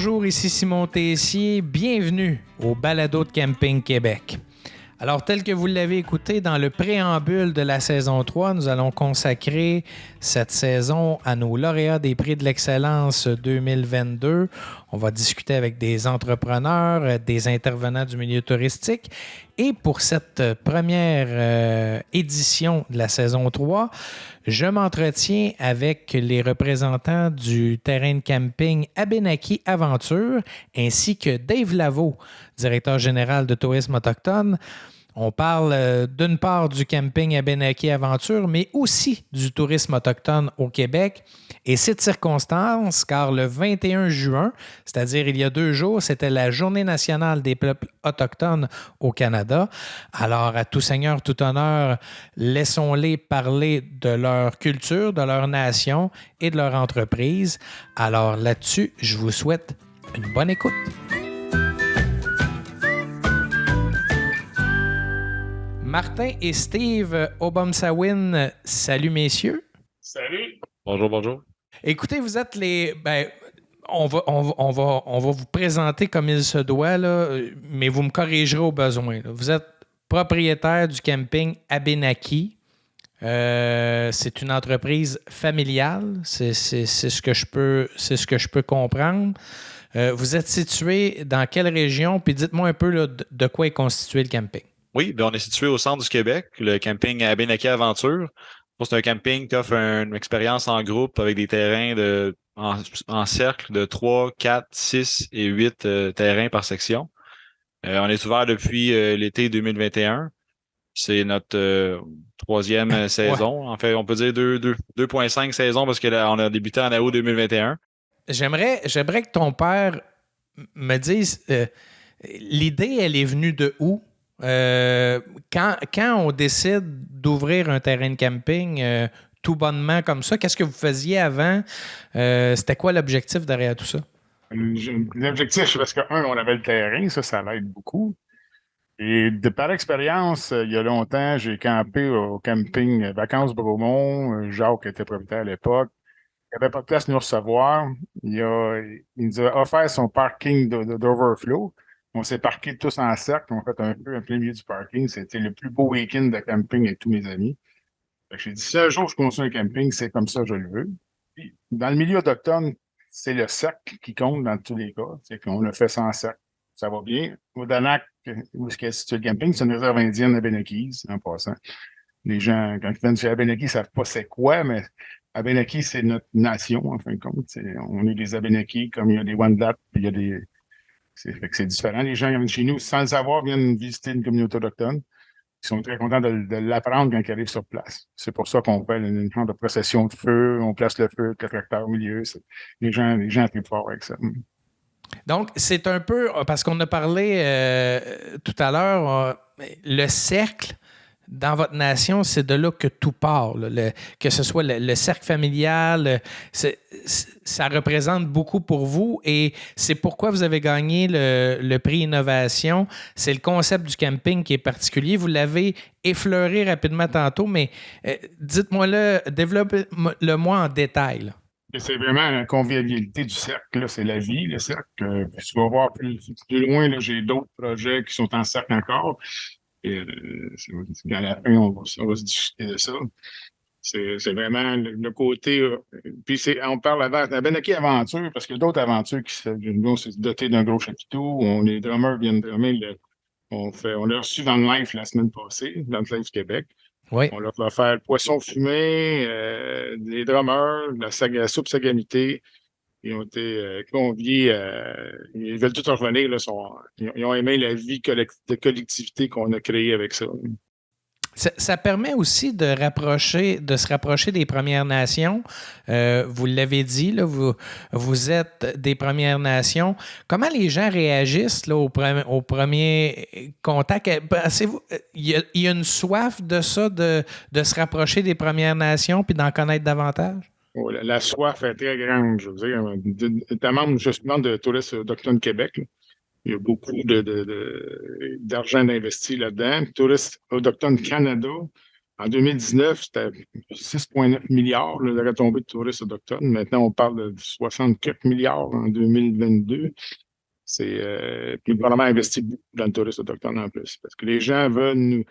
bonjour, ici Simon Tessier. Bienvenue au Balado de Camping Québec. Alors, tel que vous l'avez écouté dans le préambule de la saison 3, nous allons consacrer cette saison à nos lauréats des prix de l'excellence 2022. On va discuter avec des entrepreneurs, des intervenants du milieu touristique. Et pour cette première édition de la saison 3, je m'entretiens avec les représentants du terrain de camping Abénaki Aventure ainsi que Dave Laveau, directeur général de Tourisme autochtone. On parle d'une part du camping Abénaki Aventure, mais aussi du tourisme autochtone au Québec. Et c'est de circonstance, car le 21 juin, c'est-à-dire il y a 2 jours, c'était la Journée nationale des peuples autochtones au Canada. Alors, à tout seigneur, tout honneur, laissons-les parler de leur culture, de leur nation et de leur entreprise. Alors là-dessus, je vous souhaite une bonne écoute. Martin et Steve Obomsawin, salut messieurs. Salut. Bonjour. Écoutez, vous êtes les... on va vous présenter comme il se doit, là, mais vous me corrigerez au besoin. Là. Vous êtes propriétaire du camping Abénaki. C'est une entreprise familiale. C'est ce que je peux comprendre. Vous êtes situé dans quelle région? Puis dites-moi un peu là, de quoi est constitué le camping. Oui, bien, on est situé au centre du Québec, le camping Abénaki Aventure. C'est un camping qui offre une expérience en groupe avec des terrains en cercle de 3, 4, 6 et 8 terrains par section. On est ouvert depuis l'été 2021. C'est notre troisième saison. En fait, on peut dire 2.5 saisons parce qu'on a débuté en août 2021. J'aimerais que ton père me dise, l'idée, elle est venue de où? Quand on décide d'ouvrir un terrain de camping tout bonnement comme ça, qu'est-ce que vous faisiez avant? C'était quoi l'objectif derrière tout ça? L'objectif, c'est parce on avait le terrain, ça l'aide beaucoup. Et par expérience, il y a longtemps, j'ai campé au camping Vacances Bromont. Jacques était propriétaire à l'époque. Il n'y avait pas de place à nous recevoir. Il nous a offert son parking d'Overflow. On s'est parqués tous en cercle. On a fait un peu en plein milieu du parking. C'était le plus beau week-end de camping avec tous mes amis. J'ai dit, si un jour je construis un camping, c'est comme ça que je le veux. Puis, dans le milieu autochtone, c'est le cercle qui compte dans tous les cas. C'est qu'on a fait ça en cercle. Ça va bien. Au Danak, où est-ce que c'est le camping? C'est une réserve indienne Abénakis, en passant. Les gens, quand ils viennent chez Abénaki, ils ne savent pas c'est quoi, mais Abénaki, c'est notre nation, en fin de compte. On est des Abénakis, comme il y a des Wendat, puis il y a des... Fait que c'est différent. Les gens qui viennent chez nous, sans le savoir, viennent visiter une communauté autochtone. Ils sont très contents de l'apprendre quand ils arrivent sur place. C'est pour ça qu'on fait une genre de procession de feu, on place le feu, le tracteur au milieu. Les gens trippent fort avec ça. Donc, c'est un peu, parce qu'on a parlé tout à l'heure, le cercle, dans votre nation, c'est de là que tout part. Là. Que ce soit le cercle familial, ça représente beaucoup pour vous et c'est pourquoi vous avez gagné le prix Innovation. C'est le concept du camping qui est particulier. Vous l'avez effleuré rapidement tantôt, mais dites-moi-le, développez-le-moi en détail. Là. C'est vraiment la convivialité du cercle. Là. C'est la vie, le cercle. Tu vas voir plus loin, là, j'ai d'autres projets qui sont en cercle encore. Et à la fin, on va se discuter de ça. C'est vraiment le côté. Puis on parle d'Abénaki Aventure, parce qu'il y a d'autres aventures qui nous c'est doté d'un gros chapiteau. Les drummers viennent drummer. On l'a reçu dans le live la semaine passée, dans le live Québec. Oui. On leur va faire le poisson fumé, les drummers, la soupe sagamité. Ils ont été conviés, ils veulent tous revenir. Là, ils ont aimé la vie de collectivité qu'on a créée avec ça. Ça permet aussi de se rapprocher des Premières Nations. Vous l'avez dit, là, vous êtes des Premières Nations. Comment les gens réagissent là, au premier contact? Pensez-vous, il y a une soif de ça, de se rapprocher des Premières Nations puis d'en connaître davantage? Oh, la soif est très grande, je veux dire. Notamment, justement, de Tourisme autochtone Québec. Là. Il y a beaucoup d'argent d'investi là-dedans. Tourisme autochtone Canada, En 2019, c'était 6,9 milliards là, de retombées de touristes autochtones. Maintenant, on parle de 64 milliards en 2022. Puis le gouvernement investit beaucoup dans le tourisme autochtone en plus, parce que les gens veulent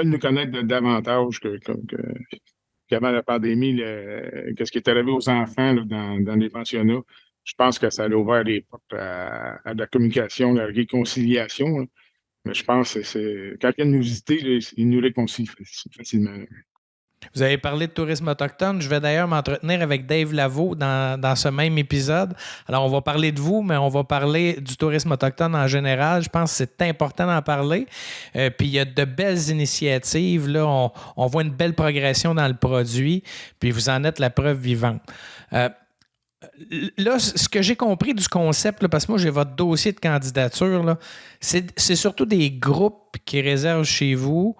nous connaître davantage qu'avant la pandémie, qu'est-ce qui est arrivé aux enfants là, dans les pensionnats. Je pense que ça a ouvert les portes à la communication, à la réconciliation. Là. Mais je pense que quand ils viennent nous visiter, là, ils nous réconcilient facilement. Là. Vous avez parlé de tourisme autochtone. Je vais d'ailleurs m'entretenir avec Dave Lavaux dans ce même épisode. Alors, on va parler de vous, mais on va parler du tourisme autochtone en général. Je pense que c'est important d'en parler. Puis, il y a de belles initiatives. Là, on voit une belle progression dans le produit. Puis, vous en êtes la preuve vivante. Là, ce que j'ai compris du concept, là, parce que moi, j'ai votre dossier de candidature, là, c'est surtout des groupes qui réservent chez vous.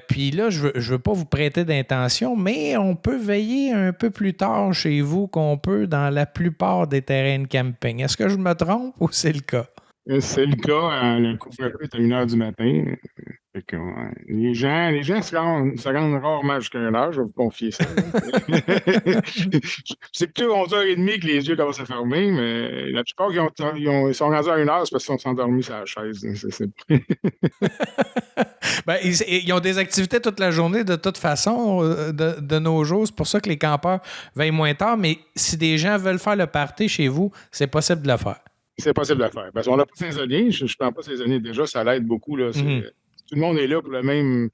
Puis là, je veux pas vous prêter d'intention, mais on peut veiller un peu plus tard chez vous qu'on peut dans la plupart des terrains de camping. Est-ce que je me trompe ou c'est le cas? C'est le cas. Le couvre-feu est à 1h du matin. Fait que, ouais, les gens se rendent rarement jusqu'à 1h, je vais vous confier ça. C'est plutôt 11h30 que les yeux commencent à fermer, mais la plupart ils sont rendus à 1h, c'est parce qu'ils sont endormis sur la chaise. Ben, ils ont des activités toute la journée de toute façon de nos jours. C'est pour ça que les campeurs veillent moins tard. Mais si des gens veulent faire le party chez vous, c'est possible de le faire. C'est possible de le faire. Parce qu'on n'a pas saisonnier. Je ne prends pas saisonnier. Déjà, ça l'aide beaucoup. Là. Tout le monde est là pour le même.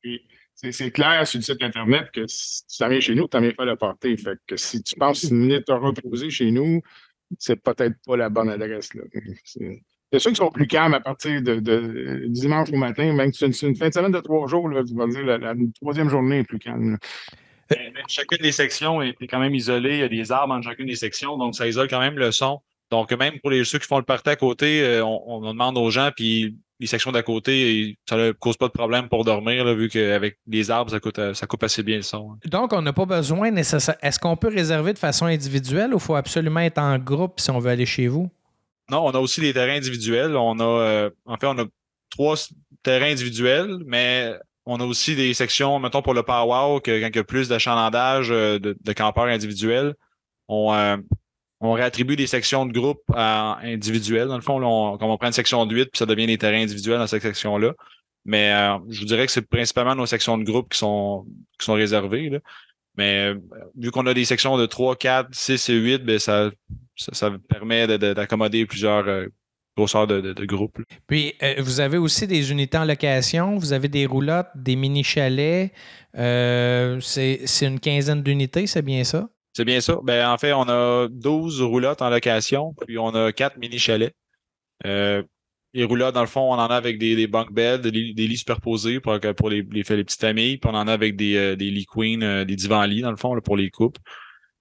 Puis, c'est clair sur le site Internet que si tu t'en viens chez nous, tu t'en viens faire le party. Fait que si tu penses venir te reposer chez nous, c'est peut-être pas la bonne adresse. Là. C'est sûr qu'ils sont plus calmes à partir de dimanche au matin, même si c'est une fin de semaine de 3 jours, là, tu vas dire la troisième journée est plus calme. Chacune des sections est quand même isolée. Il y a des arbres entre chacune des sections, donc ça isole quand même le son. Donc, même pour ceux qui font le party à côté, on demande aux gens, puis les sections d'à côté, ça ne cause pas de problème pour dormir, là, vu qu'avec les arbres, ça coupe assez bien le son. Donc, on n'a pas besoin nécessairement. Est-ce qu'on peut réserver de façon individuelle ou il faut absolument être en groupe si on veut aller chez vous? Non, on a aussi des terrains individuels. On a 3 terrains individuels, mais on a aussi des sections, mettons, pour le powwow, quand il y a plus d'achalandage de campeurs individuels. On réattribue des sections de groupe individuelles. Dans le fond, comme on prend une section de 8, puis ça devient des terrains individuels dans cette section-là. Mais je vous dirais que c'est principalement nos sections de groupe qui sont réservées. Là. Mais vu qu'on a des sections de 3, 4, 6 et 8, ben ça permet d'accommoder plusieurs grosseurs de groupes. Là. Puis, vous avez aussi des unités en location, vous avez des roulottes, des mini-chalets. C'est une quinzaine d'unités, c'est bien ça? C'est bien ça. Ben, en fait, on a 12 roulottes en location, puis on a 4 mini-chalets. Les roulottes, dans le fond, on en a avec des bunk beds, des lits superposés pour les petites familles, puis on en a avec des lits queen, des divans-lits, dans le fond, là, pour les couples.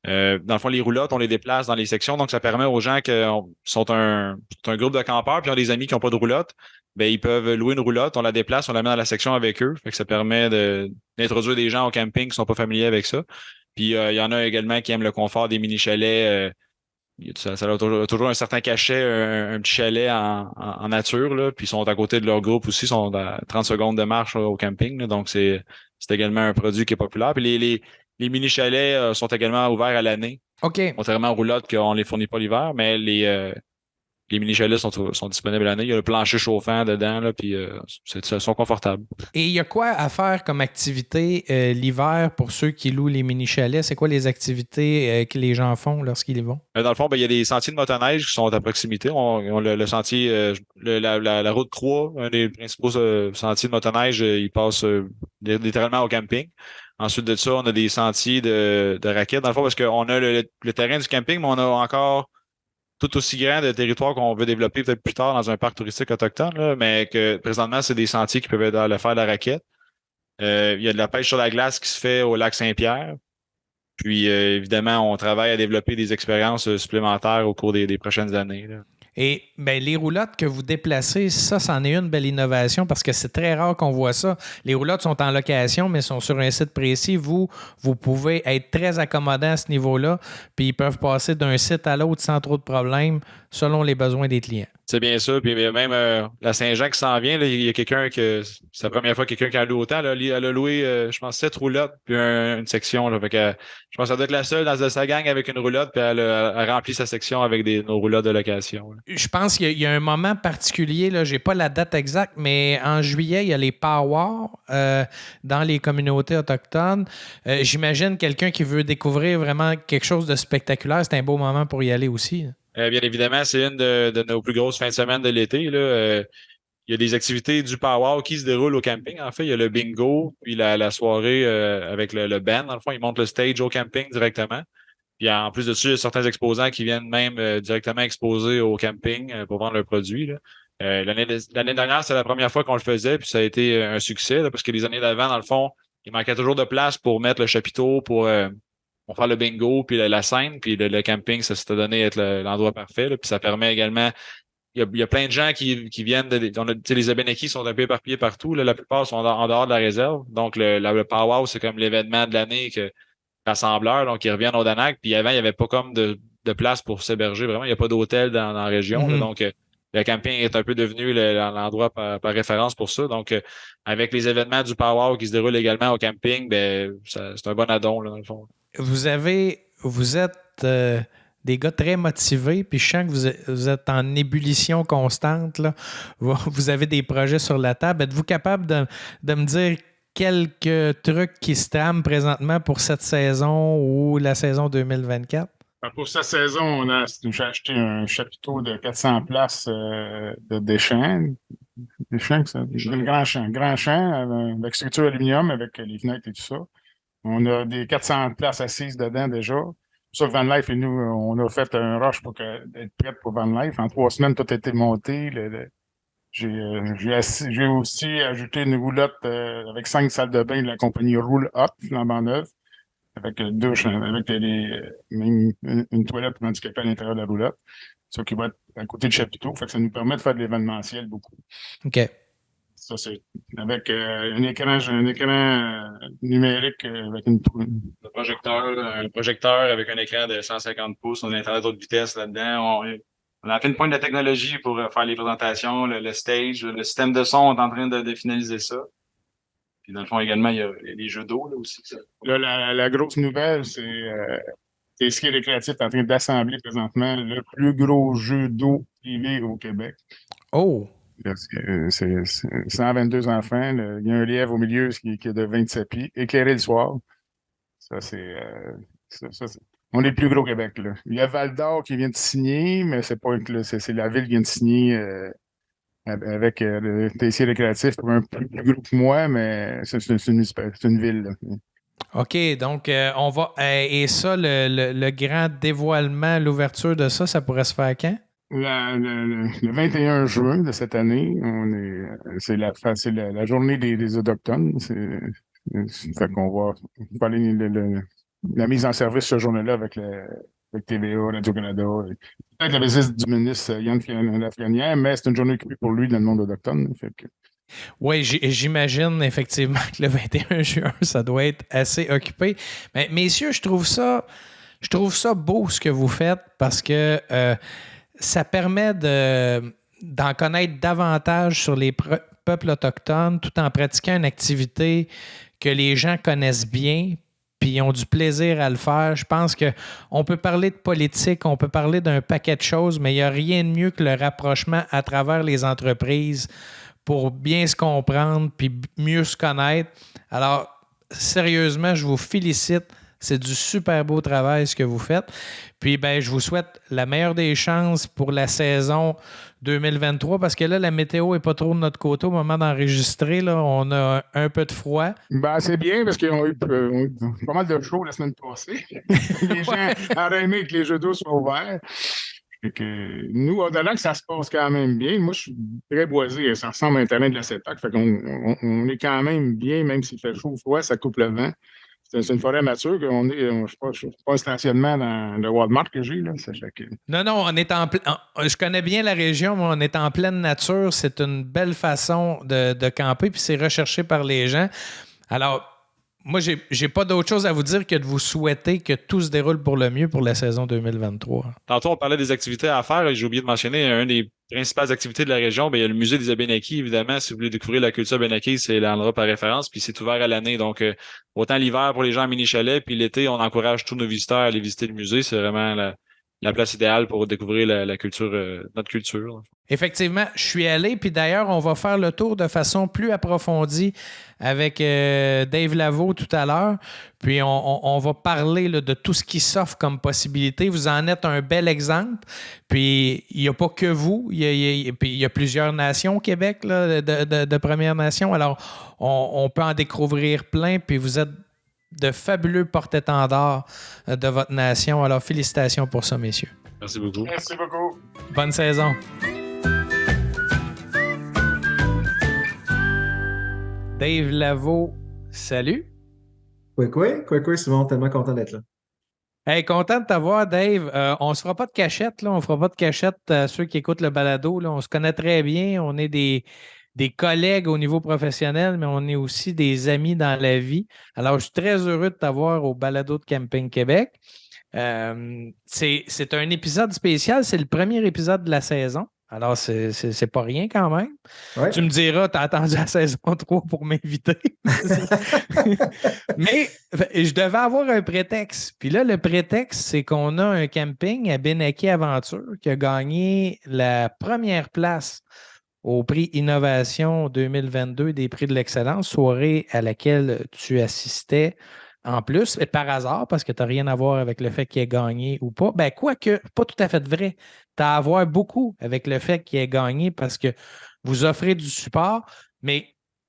Dans le fond, les roulottes, on les déplace dans les sections, donc ça permet aux gens qui sont un groupe de campeurs, puis ont des amis qui n'ont pas de roulotte, ben ils peuvent louer une roulotte, on la déplace, on la met dans la section avec eux. Fait que ça permet d'introduire des gens au camping qui ne sont pas familiers avec ça. Puis il y en a également qui aiment le confort des mini-chalets. Ça a toujours un certain cachet, un petit chalet en nature, là, puis ils sont à côté de leur groupe aussi, ils sont à 30 secondes de marche là, au camping. Là, donc c'est également un produit qui est populaire. Puis les mini-chalets sont également ouverts à l'année. OK. Contrairement aux roulottes qu'on les fournit pas l'hiver, mais les mini-chalets sont disponibles l'année. Il y a le plancher chauffant dedans, là, puis ils sont confortables. Et il y a quoi à faire comme activité l'hiver pour ceux qui louent les mini-chalets? C'est quoi les activités que les gens font lorsqu'ils y vont? Dans le fond, il y a des sentiers de motoneige qui sont à proximité. On le sentier, la route 3, un des principaux sentiers de motoneige, il passe littéralement au camping. Ensuite de ça, on a des sentiers de raquettes. Dans le fond, parce qu'on a le terrain du camping, mais on a encore tout aussi grand de territoire qu'on veut développer peut-être plus tard dans un parc touristique autochtone, là, mais que présentement, c'est des sentiers qui peuvent faire de la raquette. Il y a de la pêche sur la glace qui se fait au lac Saint-Pierre. Puis, évidemment, on travaille à développer des expériences supplémentaires au cours des prochaines années. Là. Et ben, les roulottes que vous déplacez, ça, c'en est une belle innovation parce que c'est très rare qu'on voit ça. Les roulottes sont en location, mais sont sur un site précis. Vous pouvez être très accommodant à ce niveau-là, puis ils peuvent passer d'un site à l'autre sans trop de problèmes selon les besoins des clients. C'est bien ça. Puis même la Saint-Jean qui s'en vient, là, il y a quelqu'un que c'est la première fois que quelqu'un qui a loué autant. Là, elle a loué, je pense, 7 roulottes, puis une section. Là, fait que, je pense que ça doit être la seule dans sa gang avec une roulotte, puis elle a rempli sa section avec nos roulottes de location. Là. Je pense qu'il y a un moment particulier, là, j'ai pas la date exacte, mais en juillet, il y a les powwows dans les communautés autochtones. J'imagine quelqu'un qui veut découvrir vraiment quelque chose de spectaculaire, c'est un beau moment pour y aller aussi. Bien évidemment, c'est une de nos plus grosses fins de semaine de l'été. Là. Il y a des activités du powwow qui se déroulent au camping. En fait, il y a le bingo, puis la soirée avec le band. Dans le fond, ils montent le stage au camping directement. Puis en plus de ça, il y a certains exposants qui viennent même directement exposer au camping pour vendre leurs produits. Là. L'année dernière, c'est la première fois qu'on le faisait, puis ça a été un succès, là, parce que les années d'avant, dans le fond, il manquait toujours de place pour mettre le chapiteau, pour faire le bingo, puis la scène, puis le camping, ça s'était donné être l'endroit parfait. Là, puis ça permet également. Il y a plein de gens qui viennent les Abénakis sont un peu éparpillés partout. Là, la plupart sont en dehors de la réserve. Donc, le powwow, c'est comme l'événement de l'année rassembleur. Donc, ils reviennent au Danac. Puis avant, il n'y avait pas comme de place pour s'héberger. Vraiment, il n'y a pas d'hôtel dans la région. Là, donc, le camping est un peu devenu l'endroit par référence pour ça. Donc, avec les événements du powwow qui se déroulent également au camping, ben, c'est un bon addon, là, dans le fond. Vous êtes des gars très motivés, puis je sens que vous êtes en ébullition constante. Là. Vous avez des projets sur la table. Êtes-vous capable de me dire quelques trucs qui se trament présentement pour cette saison ou la saison 2024? Pour cette saison, j'ai acheté un chapiteau de 400 places des champs. Des champs, un grand champ avec structure aluminium, avec les fenêtres et tout ça. On a des 400 places assises dedans déjà. Pour ça, Van Life et nous, on a fait un rush pour être prêt pour Van Life. En 3 semaines, tout a été monté. J'ai aussi ajouté une roulotte avec 5 salles de bain de la compagnie Roule Up, flambant neuve, avec douche, avec même une toilette pour handicapés à l'intérieur de la roulotte. Ça qui va être à côté du chapiteau. Fait que ça nous permet de faire de l'événementiel beaucoup. OK. Ça, c'est avec un écran numérique avec Un projecteur avec un écran de 150 pouces, on a Internet haute vitesse là-dedans. On a fait une pointe de technologie pour faire les présentations, le stage, le système de son, on est en train de finaliser ça. Puis dans le fond, également, il y a les jeux d'eau là aussi. Ça. Là, la grosse nouvelle, c'est Ski Récréatif est en train d'assembler présentement le plus gros jeu d'eau privé au Québec. Oh! C'est 122 enfants. Il y a un lièvre au milieu qui est de 27 pieds, éclairé le soir. Ça, on est le plus gros au Québec. Là. Il y a Val-d'Or qui vient de signer, mais c'est la ville qui vient de signer avec le TC Récréatif pour un plus gros que moi, mais c'est une ville. Là. OK, donc on va. Et ça, le grand dévoilement, l'ouverture de ça pourrait se faire quand? Le 21 juin de cette année, c'est la journée des Autochtones. Fait qu'on va faire la mise en service ce journée-là avec TVA, Radio-Canada. Peut-être la visite du ministre Yann Lafrenière, mais c'est une journée occupée pour lui dans le monde autochtone. Oui, j'imagine effectivement que le 21 juin, ça doit être assez occupé. Mais messieurs, je trouve ça beau ce que vous faites parce que ça permet d'en connaître davantage sur les peuples autochtones tout en pratiquant une activité que les gens connaissent bien puis ont du plaisir à le faire. Je pense qu'on peut parler de politique, on peut parler d'un paquet de choses, mais il n'y a rien de mieux que le rapprochement à travers les entreprises pour bien se comprendre puis mieux se connaître. Alors, sérieusement, je vous félicite. C'est du super beau travail ce que vous faites. Puis, je vous souhaite la meilleure des chances pour la saison 2023 parce que là, la météo n'est pas trop de notre côté au moment d'enregistrer. Là, on a un peu de froid. C'est bien parce qu'ils ont eu pas mal de chaud la semaine passée. Les gens auraient aimé que les jeux d'eau soient ouverts. Nous, au Danac, ça se passe quand même bien. Moi, je suis très boisé. Ça ressemble à un terrain de la CEPAC. Fait qu'on on est quand même bien, même s'il fait chaud ou froid, ça coupe le vent. C'est une forêt mature. Je ne suis pas stationnement dans le Walmart que j'ai. Là. Non, on est je connais bien la région, mais on est en pleine nature. C'est une belle façon de camper, puis c'est recherché par les gens. Alors, moi, j'ai pas d'autre chose à vous dire que de vous souhaiter que tout se déroule pour le mieux pour la saison 2023. Tantôt, on parlait des activités à faire. J'ai oublié de mentionner un des principales activités de la région, ben, il y a le musée des Abénakis, évidemment. Si vous voulez découvrir la culture Abénaki, c'est l'endroit par référence, puis c'est ouvert à l'année. Donc, autant l'hiver pour les gens en mini-chalet, puis l'été, on encourage tous nos visiteurs à aller visiter le musée. C'est vraiment la place idéale pour découvrir la culture, notre culture. Effectivement, je suis allé, puis d'ailleurs, on va faire le tour de façon plus approfondie avec Dave Lavo tout à l'heure. Puis on va parler là, de tout ce qui s'offre comme possibilité. Vous en êtes un bel exemple. Puis il n'y a pas que vous, puis il y a plusieurs nations au Québec là, de Premières Nations. Alors, on peut en découvrir plein, puis vous êtes de fabuleux porte-étendards de votre nation. Alors, félicitations pour ça, messieurs. Merci beaucoup. Merci beaucoup. Bonne saison. Dave Lavo, salut. Quoi, Simon, tellement content d'être là. Hey, content de t'avoir, Dave. On se fera pas de cachette, là. On fera pas de cachette à ceux qui écoutent le balado, là. On se connaît très bien. On est des collègues au niveau professionnel, mais on est aussi des amis dans la vie. Alors, je suis très heureux de t'avoir au balado de Camping Québec. C'est un épisode spécial. C'est le premier épisode de la saison. Alors, c'est pas rien quand même. Ouais. Tu me diras, tu as attendu la saison 3 pour m'inviter. Mais je devais avoir un prétexte. Puis là, le prétexte, c'est qu'on a un camping à Benaki Aventure qui a gagné la première place au prix Innovation 2022 des prix de l'excellence, soirée à laquelle tu assistais en plus, et par hasard, parce que tu n'as rien à voir avec le fait qu'il ait gagné ou pas. Ben, quoique, pas tout à fait vrai. Tu as à voir beaucoup avec le fait qu'il ait gagné parce que vous offrez du support. Mais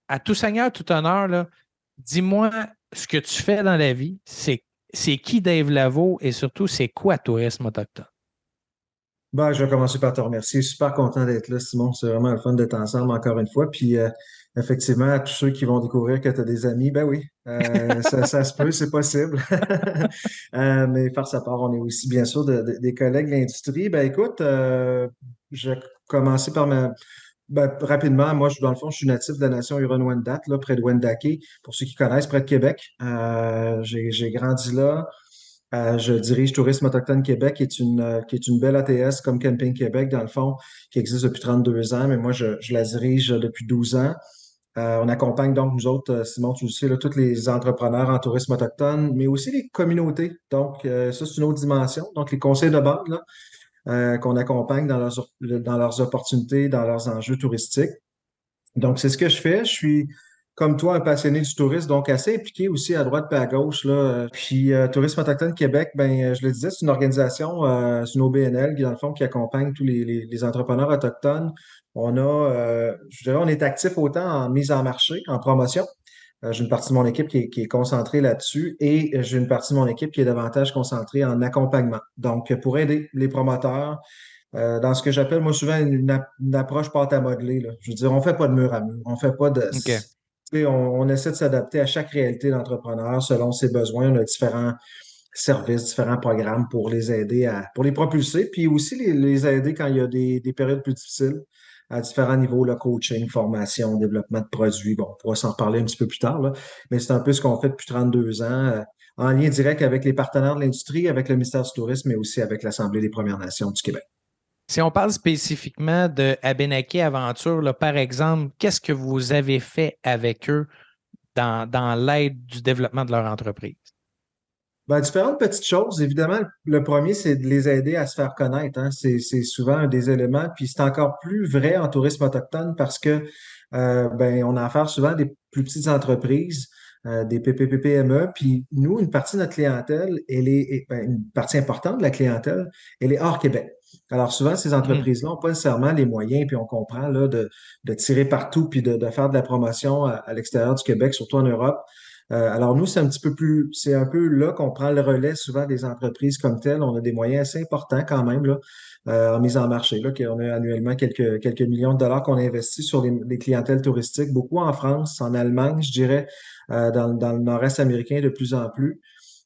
à tout seigneur, tout honneur, là, dis-moi ce que tu fais dans la vie. C'est qui Dave Lavo et surtout, c'est quoi Tourisme Autochtone? Je vais commencer par te remercier. Super content d'être là, Simon. C'est vraiment le fun d'être ensemble encore une fois. Puis, effectivement, à tous ceux qui vont découvrir que tu as des amis, ben oui, ça se peut, c'est possible. Mais farce à part, on est aussi, bien sûr, des collègues de l'industrie. Ben écoute, je vais commencer par rapidement, moi, dans le fond, je suis natif de la nation Huron-Wendat, là, près de Wendake, pour ceux qui connaissent, près de Québec. J'ai grandi là. Je dirige Tourisme Autochtone Québec, qui est une belle ATS comme Camping Québec, dans le fond, qui existe depuis 32 ans, mais moi, je la dirige depuis 12 ans. On accompagne donc, nous autres, Simon, tu le sais, là, tous les entrepreneurs en tourisme autochtone, mais aussi les communautés. Donc, ça, c'est une autre dimension. Donc, les conseils de base, là, qu'on accompagne dans leurs opportunités, dans leurs enjeux touristiques. Donc, c'est ce que je fais. Je suis, comme toi, un passionné du tourisme, donc assez impliqué aussi à droite et à gauche, là. Puis, Tourisme Autochtone Québec, je le disais, c'est une organisation, c'est une OBNL, qui, dans le fond, qui accompagne tous les entrepreneurs autochtones. Je dirais, on est actif autant en mise en marché, en promotion. J'ai une partie de mon équipe qui est concentrée là-dessus et j'ai une partie de mon équipe qui est davantage concentrée en accompagnement. Donc, pour aider les promoteurs, dans ce que j'appelle, moi, souvent, une approche pâte à modeler, là. Je veux dire, on fait pas de mur à mur. On fait pas de. OK. Tu sais, on essaie de s'adapter à chaque réalité d'entrepreneur selon ses besoins. On a différents services, différents programmes pour les aider pour les propulser, puis aussi les aider quand il y a des périodes plus difficiles à différents niveaux, le coaching, formation, développement de produits. Bon, on pourra s'en reparler un petit peu plus tard, là, mais c'est un peu ce qu'on fait depuis 32 ans, en lien direct avec les partenaires de l'industrie, avec le ministère du Tourisme, mais aussi avec l'Assemblée des Premières Nations du Québec. Si on parle spécifiquement de Abenaki Aventure, là, par exemple, qu'est-ce que vous avez fait avec eux dans l'aide du développement de leur entreprise? Différentes petites choses. Évidemment, le premier, c'est de les aider à se faire connaître, hein. C'est souvent un des éléments. Puis c'est encore plus vrai en tourisme autochtone parce que on a affaire souvent à des plus petites entreprises, des PPP-PME. Puis nous, une partie de notre clientèle, une partie importante de la clientèle, elle est hors Québec. Alors souvent, ces entreprises-là n'ont pas nécessairement les moyens, puis on comprend là, de tirer partout, puis de faire de la promotion à l'extérieur du Québec, surtout en Europe. Alors nous, c'est un peu là qu'on prend le relais souvent des entreprises comme telles. On a des moyens assez importants quand même là, en mise en marché. Là, qu'on a annuellement quelques millions de dollars qu'on investit sur les clientèles touristiques, beaucoup en France, en Allemagne, je dirais, dans le nord-est américain de plus en plus.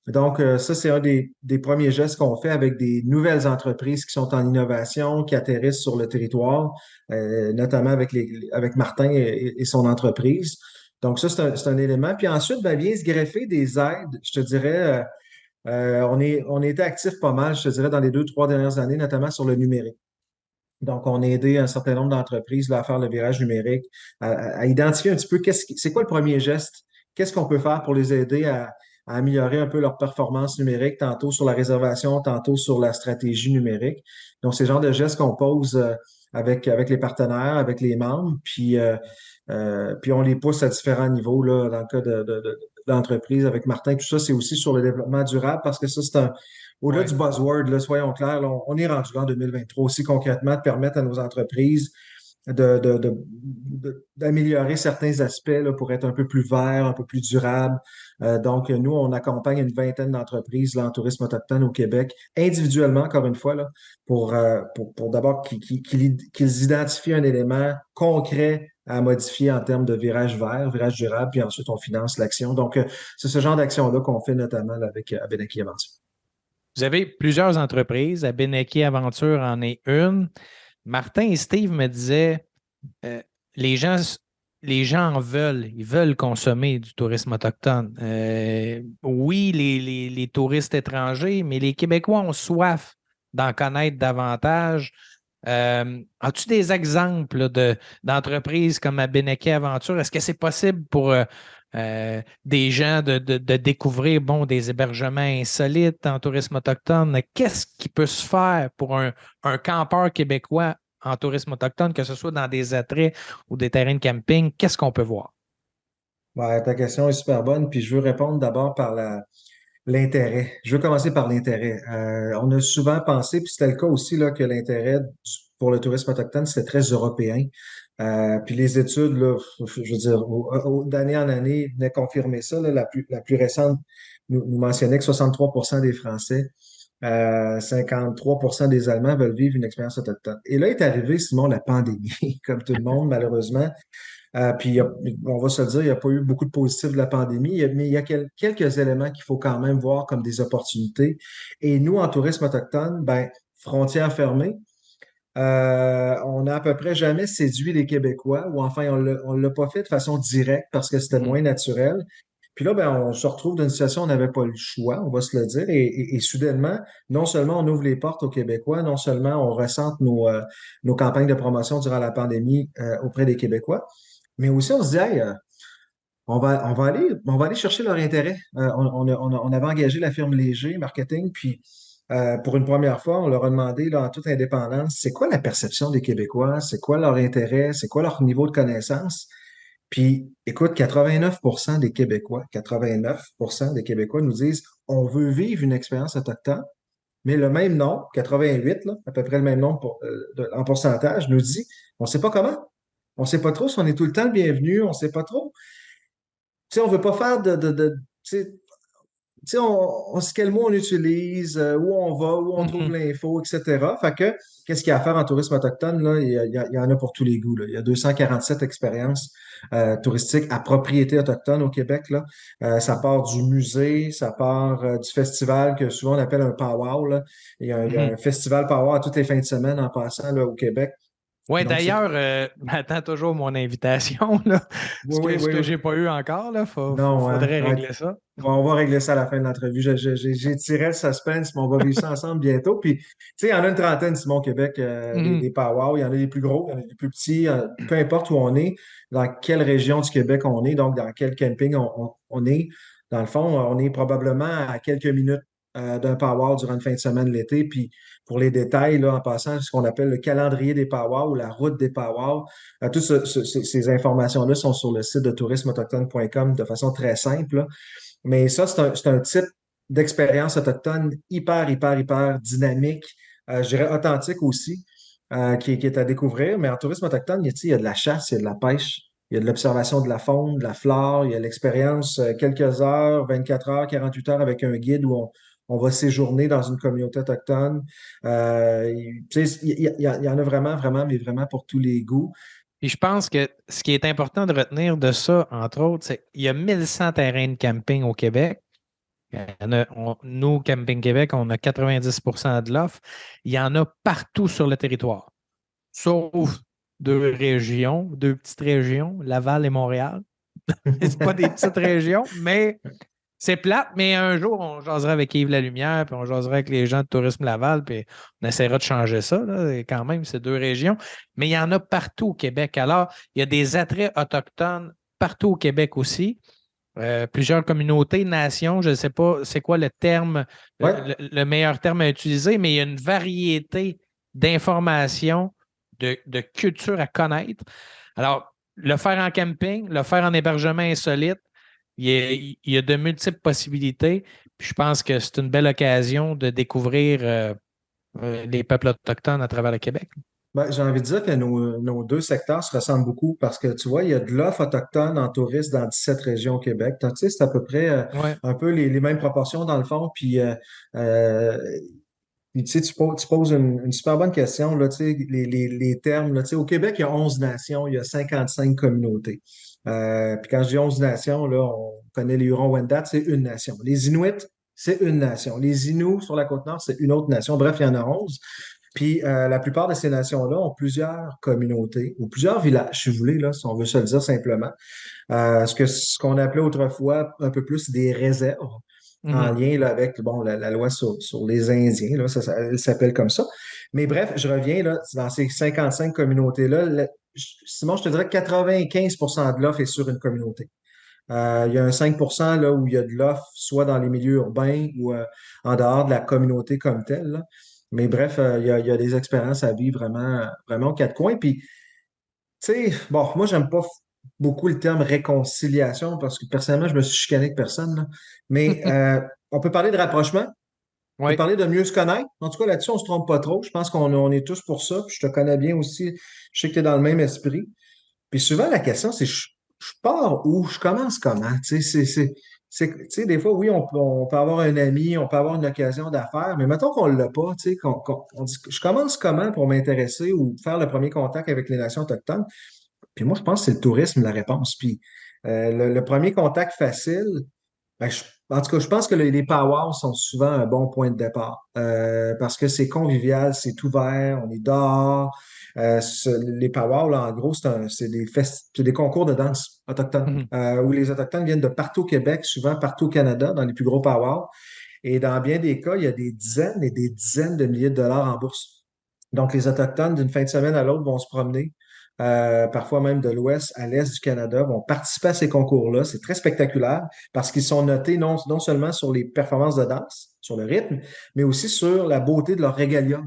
Donc, ça, c'est un des premiers gestes qu'on fait avec des nouvelles entreprises qui sont en innovation, qui atterrissent sur le territoire, notamment avec Martin et son entreprise. Donc, ça, c'est un élément. Puis ensuite, vient se greffer des aides. Je te dirais, on était actifs pas mal, je te dirais, dans les 2, 3 dernières années, notamment sur le numérique. Donc, on a aidé un certain nombre d'entreprises là, à faire le virage numérique, à identifier un petit peu c'est quoi le premier geste, qu'est-ce qu'on peut faire pour les aider à améliorer un peu leur performance numérique, tantôt sur la réservation, tantôt sur la stratégie numérique. Donc, c'est le genre de gestes qu'on pose avec les partenaires, avec les membres, puis on les pousse à différents niveaux là, dans le cas d'entreprise avec Martin. Tout ça, c'est aussi sur le développement durable parce que ça, au-delà Ouais. du buzzword, là, soyons clairs, là, on est rendu là en 2023 aussi concrètement de permettre à nos entreprises d'améliorer certains aspects là, pour être un peu plus verts, un peu plus durables. Donc, nous, on accompagne une vingtaine d'entreprises là, en tourisme autochtone au Québec, individuellement, encore une fois, là, pour d'abord qu'ils identifient un élément concret à modifier en termes de virage vert, virage durable, puis ensuite on finance l'action. Donc, c'est ce genre d'action-là qu'on fait notamment là, avec Abenaki Aventure. Vous avez plusieurs entreprises. Abenaki Aventure en est une. Martin et Steve me disaient euh, les gens, les gens en veulent. Ils veulent consommer du tourisme autochtone. Oui, les touristes étrangers, mais les Québécois ont soif d'en connaître davantage. As-tu des exemples là, d'entreprises comme Abenaki Aventure? Est-ce que c'est possible pour des gens de découvrir des hébergements insolites en tourisme autochtone? Qu'est-ce qui peut se faire pour un campeur québécois en tourisme autochtone, que ce soit dans des attraits ou des terrains de camping? Qu'est-ce qu'on peut voir? Ouais, ta question est super bonne, puis je veux répondre d'abord par l'intérêt. Je veux commencer par l'intérêt. On a souvent pensé, puis c'était le cas aussi, là, que l'intérêt pour le tourisme autochtone, c'était très européen. Puis les études, là, je veux dire, d'année en année, venaient confirmer ça. Là. La plus récente nous mentionnait que 63% des Français, 53% des Allemands veulent vivre une expérience autochtone. Et là est arrivé, Simon, la pandémie, comme tout le monde, malheureusement. Puis, on va se le dire, il n'y a pas eu beaucoup de positifs de la pandémie, mais il y a quelques éléments qu'il faut quand même voir comme des opportunités. Et nous, en tourisme autochtone, ben, frontières fermées, on n'a à peu près jamais séduit les Québécois, ou enfin, on ne l'a pas fait de façon directe parce que c'était moins naturel. Puis là, ben, on se retrouve dans une situation où on n'avait pas le choix, on va se le dire, et soudainement, non seulement on ouvre les portes aux Québécois, non seulement on ressente nos campagnes de promotion durant la pandémie auprès des Québécois, mais aussi on se dit, hey, on va aller chercher leur intérêt. On avait engagé la firme Léger Marketing, puis pour une première fois, on leur a demandé, là, en toute indépendance, c'est quoi la perception des Québécois, c'est quoi leur intérêt, c'est quoi leur niveau de connaissance. Puis, écoute, 89% des Québécois, 89% des Québécois nous disent, on veut vivre une expérience autochtone, mais le même nombre, 88, là, à peu près le même nombre en pourcentage, nous dit, on ne sait pas comment. On ne sait pas trop si on est tout le temps le bienvenu, on ne sait pas trop. Tu sais, on veut pas faire tu sais, on sait quel mot on utilise, où on va, où on trouve Mhm. l'info, etc. Fait que, qu'est-ce qu'il y a à faire en tourisme autochtone, là? Il y en a pour tous les goûts, là. Il y a 247 expériences touristiques à propriété autochtone au Québec, là. Ça part du musée, ça part du festival que souvent on appelle un powwow, là. Il y a Mhm. un festival powwow à toutes les fins de semaine en passant, là, au Québec. Oui, Donc, c'est... d'ailleurs, m'attends toujours mon invitation, là. Oui, oui, Ce oui, que oui. j'ai pas eu encore, là. Non, hein? Faudrait Ouais. régler ça. On va régler ça à la fin de l'entrevue. J'ai tiré le suspense, mais on va vivre ça ensemble bientôt. Puis, tu sais, il y en a une trentaine, Simon, au Québec, des Mhm. powwows. Il y en a des plus gros, il y en a des plus petits. Peu importe où on est, dans quelle région du Québec on est, donc dans quel camping on est. Dans le fond, on est probablement à quelques minutes d'un powwow durant une fin de semaine l'été. Puis, pour les détails, là, en passant, ce qu'on appelle le calendrier des powwows ou la route des powwows, toutes ces informations-là sont sur le site de tourismeautochtone.com de façon très simple, là. Mais ça, c'est un type d'expérience autochtone hyper, hyper, hyper dynamique, je dirais authentique aussi, qui est à découvrir. Mais en tourisme autochtone, il y a de la chasse, il y a de la pêche, il y a de l'observation de la faune, de la flore, il y a l'expérience quelques heures, 24 heures, 48 heures avec un guide où on va séjourner dans une communauté autochtone. Tu sais, il y en a vraiment, vraiment, mais vraiment pour tous les goûts. Puis je pense que ce qui est important de retenir de ça, entre autres, c'est qu'il y a 1100 terrains de camping au Québec. Nous, Camping Québec, on a 90% de l'offre. Il y en a partout sur le territoire, sauf deux petites régions, Laval et Montréal. C'est pas des petites régions, mais C'est plate, mais un jour, on jasera avec Yves Lalumière, puis on jasera avec les gens de Tourisme Laval, puis on essaiera de changer ça, là. Et quand même, c'est deux régions. Mais il y en a partout au Québec. Alors, il y a des attraits autochtones partout au Québec aussi. Plusieurs communautés, nations, je ne sais pas c'est quoi le terme, Ouais. le meilleur terme à utiliser, mais il y a une variété d'informations, de culture à connaître. Alors, le faire en camping, le faire en hébergement insolite, il y a de multiples possibilités. Puis je pense que c'est une belle occasion de découvrir les peuples autochtones à travers le Québec. Ben, j'ai envie de dire que nos deux secteurs se ressemblent beaucoup parce que tu vois, il y a de l'offre autochtone en tourisme dans 17 régions au Québec. Donc, tu sais, c'est à peu près Oui. un peu les mêmes proportions dans le fond. Euh, Puis, tu sais, tu poses une super bonne question, là, tu sais, les termes, là, tu sais, au Québec, il y a 11 nations, il y a 55 communautés. Puis quand je dis 11 nations, là, on connaît les Hurons-Wendat, c'est une nation. Les Inuits, c'est une nation. Les Inuits sur la côte nord, c'est une autre nation. Bref, il y en a 11. Puis la plupart de ces nations-là ont plusieurs communautés ou plusieurs villages, si vous voulez, là, si on veut se le dire simplement. Ce qu'on appelait autrefois un peu plus des réserves en Mhm. lien là, avec bon, la loi sur les Indiens, là, elle s'appelle comme ça. Mais bref, je reviens là, dans ces 55 communautés-là. Simon, je te dirais que 95% de l'offre est sur une communauté. Il y a un 5% là, où il y a de l'offre, soit dans les milieux urbains ou en dehors de la communauté comme telle, là. Mais bref, il y a des expériences à vivre vraiment, vraiment aux quatre coins. Puis, tu sais, bon, moi, j'aime pas beaucoup le terme réconciliation parce que personnellement, je me suis chicané avec personne, là. Mais on peut parler de rapprochement, on peut Oui. parler de mieux se connaître. En tout cas, là-dessus, on se trompe pas trop. Je pense qu'on est tous pour ça. Puis je te connais bien aussi. Je sais que tu es dans le même esprit. Puis souvent, la question, c'est je pars où? Je commence comment? Tu sais, tu sais, des fois, oui, on peut avoir un ami, on peut avoir une occasion d'affaires, mais mettons qu'on ne l'a pas, tu sais, on dit, je commence comment pour m'intéresser ou faire le premier contact avec les nations autochtones? Puis moi, je pense que c'est le tourisme la réponse. Puis le premier contact facile, ben, en tout cas, je pense que les powwows sont souvent un bon point de départ parce que c'est convivial, c'est ouvert, on est dehors. Les powwows, là, en gros, c'est des concours de danse autochtones Mhm. où les Autochtones viennent de partout au Québec, souvent partout au Canada, dans les plus gros powwows. Et dans bien des cas, il y a des dizaines et des dizaines de milliers de dollars en bourse. Donc, les Autochtones, d'une fin de semaine à l'autre, vont se promener, parfois même de l'ouest à l'est du Canada, vont participer à ces concours-là. C'est très spectaculaire parce qu'ils sont notés non seulement sur les performances de danse, sur le rythme, mais aussi sur la beauté de leur régalia,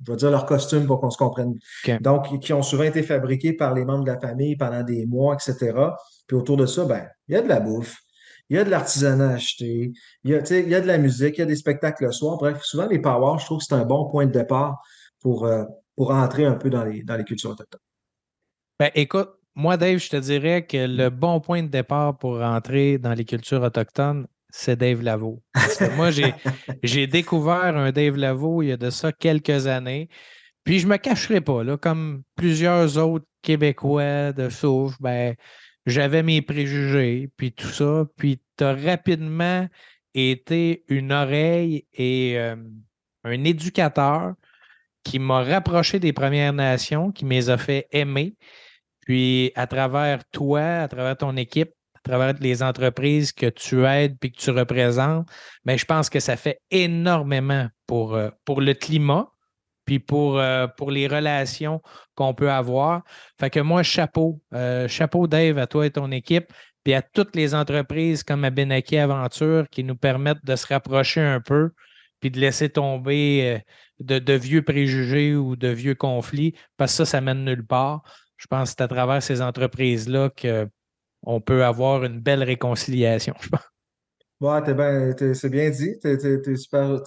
je veux dire leur costume pour qu'on se comprenne. OK. Donc, qui ont souvent été fabriqués par les membres de la famille pendant des mois, etc. Puis autour de ça, ben, il y a de la bouffe, il y a de l'artisanat à acheter, tu sais, il y a de la musique, il y a des spectacles le soir. Bref, souvent les powwows, je trouve que c'est un bon point de départ pour, euh, pour entrer un peu dans les cultures autochtones. Ben, écoute, moi, Dave, je te dirais que le bon point de départ pour rentrer dans les cultures autochtones, c'est Dave Lavo. Parce que moi, j'ai découvert un Dave Lavo il y a de ça quelques années. Puis je me cacherai pas, là, comme plusieurs autres Québécois de souche, ben, j'avais mes préjugés, puis tout ça. Puis tu as rapidement été une oreille et un éducateur qui m'a rapproché des Premières Nations, qui me les a fait aimer. Puis à travers toi, à travers ton équipe, à travers les entreprises que tu aides puis que tu représentes, ben, je pense que ça fait énormément pour le climat puis pour les relations qu'on peut avoir. Fait que moi, chapeau Dave à toi et ton équipe, puis à toutes les entreprises comme Abenaki Aventure qui nous permettent de se rapprocher un peu, puis de laisser tomber de vieux préjugés ou de vieux conflits, parce que ça mène nulle part. Je pense que c'est à travers ces entreprises-là qu'on peut avoir une belle réconciliation, je pense. Ouais, c'est bien dit. T'es super,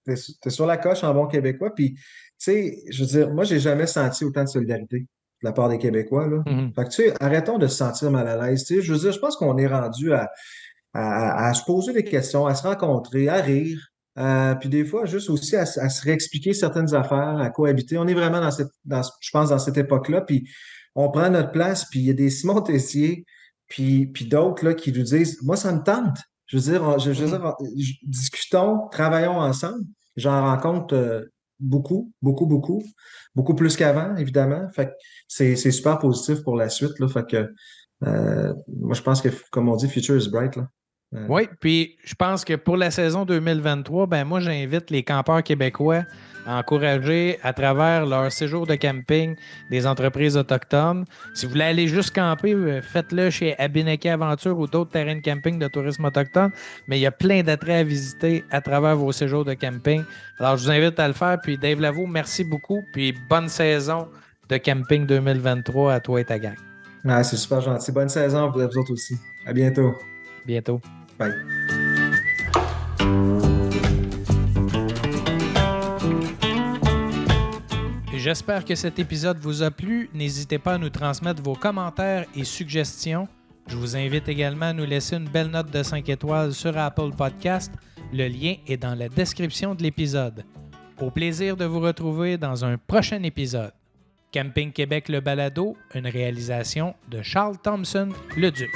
t'es sur la coche en bon québécois. Puis, tu sais, je veux dire, moi, j'ai jamais senti autant de solidarité de la part des Québécois, là. Mhm. Fait que, tu sais, arrêtons de se sentir mal à l'aise. Tu sais, je veux dire, je pense qu'on est rendu à se poser des questions, à se rencontrer, à rire. Puis des fois, juste aussi à se réexpliquer certaines affaires, à cohabiter. On est vraiment je pense, dans cette époque-là. Puis on prend notre place, puis il y a des Simon Tessier, puis d'autres là, qui nous disent, moi, ça me tente. Je veux dire, je veux Mhm. dire, discutons, travaillons ensemble. J'en rencontre beaucoup, beaucoup, beaucoup, beaucoup plus qu'avant, évidemment. Fait que c'est super positif pour la suite, là. Fait que moi, je pense que, comme on dit, future is bright, là. Oui, puis je pense que pour la saison 2023, ben moi, j'invite les campeurs québécois à encourager à travers leur séjour de camping des entreprises autochtones. Si vous voulez aller juste camper, faites-le chez Abineke Aventure ou d'autres terrains de camping de tourisme autochtone. Mais il y a plein d'attraits à visiter à travers vos séjours de camping. Alors, je vous invite à le faire. Puis Dave Lavaux, merci beaucoup. Puis bonne saison de camping 2023 à toi et ta gang. Ah, c'est super gentil. Bonne saison pour vous autres aussi. À bientôt. Bientôt. Bye. J'espère que cet épisode vous a plu. N'hésitez pas à nous transmettre vos commentaires et suggestions. Je vous invite également à nous laisser une belle note de 5 étoiles sur Apple Podcast. Le lien est dans la description de l'épisode. Au plaisir de vous retrouver dans un prochain épisode. Camping Québec le balado, une réalisation de Charles Thompson, le Duc.